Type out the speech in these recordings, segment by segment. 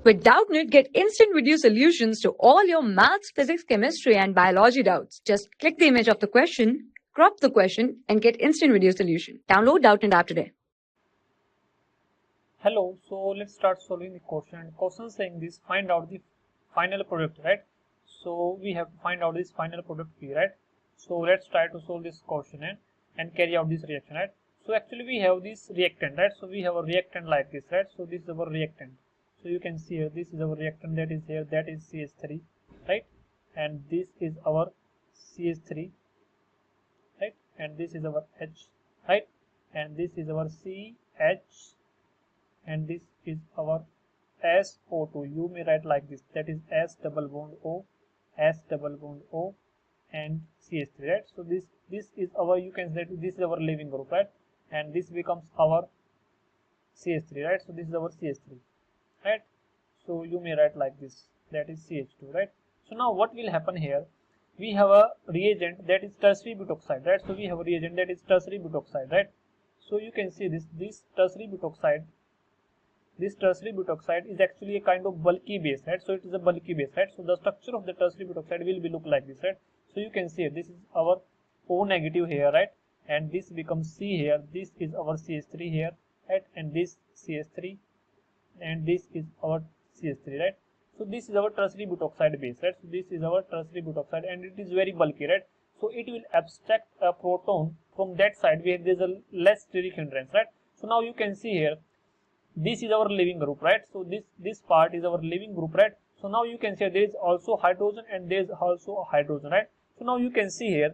With Doubtnut, get instant video solutions to all your maths, physics, chemistry, and biology doubts. Just click the image of the question, crop the question, and get instant video solution. Download Doubtnut app today. Hello, so let's start solving the question. Question saying this: find out the final product, right? So we have to find out this final product P, right? So let's try to solve this question and carry out this reaction, right? So actually we have this reactant, right? So we have a reactant like this, right? So this is our reactant. So you can see here, this is our reactant that is here, that is CH3, right? And this is our CH3, right? And this is our H, right? And this is our CH, and this is our SO2. You may write like this, that is S double bond O, S double bond O, and CH3, right? So this is our, you can say this is our leaving group, right? And this becomes our CH3, right? So this is our CH3, right? So you may write like this, that is CH2, right? So now what will happen here? We have a reagent that is tertiary butoxide, right? So we have a reagent that is tertiary butoxide, right? So you can see this tertiary butoxide. This tertiary butoxide is actually a kind of bulky base, right? So it is a bulky base, right? So the structure of the tertiary butoxide will be look like this, right? So you can see this is our O negative here, right? And this becomes C here. This is our CH3 here, right? And this CH3, and this is our CH3, right? So this is our tertiary butoxide base, right? So this is our tertiary butoxide, and it is very bulky, right? So it will abstract a proton from that side where there is a less steric hindrance, right? So now you can see here, this is our leaving group, right? So this part is our leaving group, right? So now you can see there is also hydrogen and there is also a hydrogen, right? So now you can see here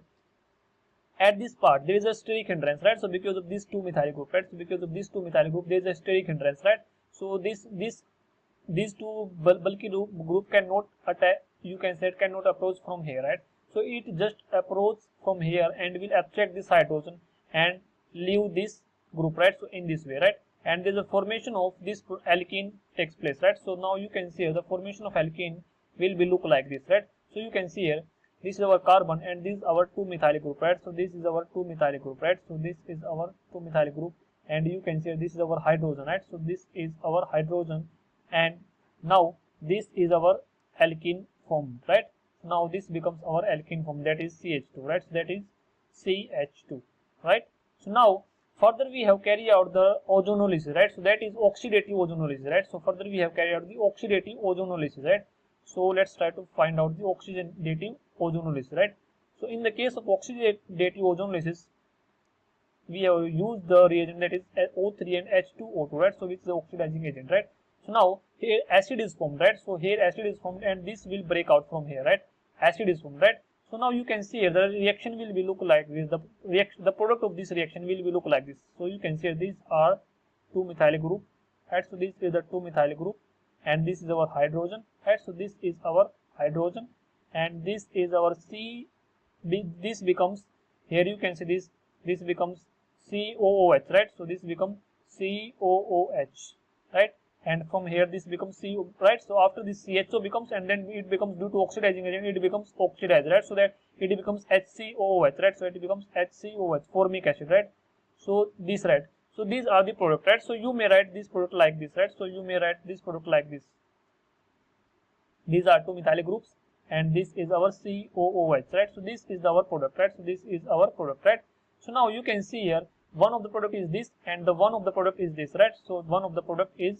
at this part there is a steric hindrance, right? So because of these two methyl group, right? So because of these two methyl group there is a steric hindrance, right? So these two bulky group cannot attack, you can say it cannot approach from here, right? So it just approach from here and will abstract this hydrogen and leave this group, right? So in this way, right? And there is a formation of this alkene takes place, right? So now you can see here the formation of alkene will be look like this, right? So you can see here, this is our carbon and this is our 2-methyl group, right? So this is our 2-methyl group, right? So this is our 2-methyl group, and you can see this is our hydrogen, right? So this is our hydrogen, and now this is our alkene form, right? Now this becomes our alkene form, that is CH2, right? So that is CH2, right? So now further we have carried out the ozonolysis, right? So that is oxidative ozonolysis, right? So further we have carried out the oxidative ozonolysis, right? So let's try to find out the oxidative ozonolysis, right? So in the case of oxidative ozonolysis, we have used the reagent that is O3 and H2O2, right? So which is the oxidizing agent, right? So now here acid is formed, right? So here acid is formed and this will break out from here, right? Acid is formed, right? So now you can see here the reaction will be look like this. The product of this reaction will be look like this. So you can see these are 2-methyl group, right? So this is the 2-methyl group, and this is our hydrogen, right? So this is our hydrogen, and this is our C. This becomes, here you can see this becomes COOH, right? So this becomes COOH, right? And from here this becomes CO, right? So after this CHO becomes, and then it becomes, due to oxidizing agent, it becomes oxidized, right? So that it becomes HCOOH, right? So it becomes HCOOH, formic acid, right? So this, right? So these are the product, right? So you may write this product like this, right? So you may write this product like this. These are 2-methyl groups, and this is our COOH, right? So this is our product, right? So this is our product, right? So now you can see here, one of the product is this, and the one of the product is this, right? So one of the product is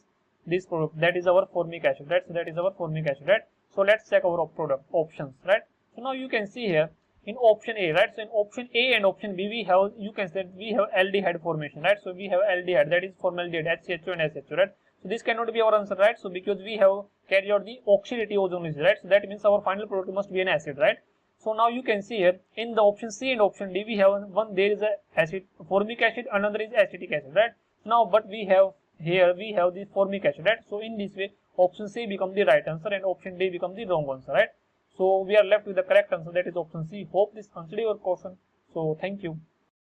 this product, that is our formic acid, right? So that is our formic acid, right? So let's check our product options, right? So now you can see here in option A, right? So in option A and option B we have, you can say we have aldehyde formation, right? So we have aldehyde, that is formaldehyde, HCHO and SHO, right? So this cannot be our answer, right? So because we have carried out the oxidative ozonolysis, right? So that means our final product must be an acid, right? So now you can see here in the option C and option D we have one, there is a acid, formic acid, another is acetic acid, right? Now but we have here we have the formic acid, right? So in this way option C becomes the right answer and option D becomes the wrong answer, right? So we are left with the correct answer, that is option C. Hope this answered your question. So thank you.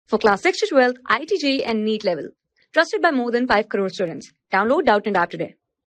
For class 6 to 12, IIT JEE and NEET level. Trusted by more than 5 crore students. Download Doubtnut app today.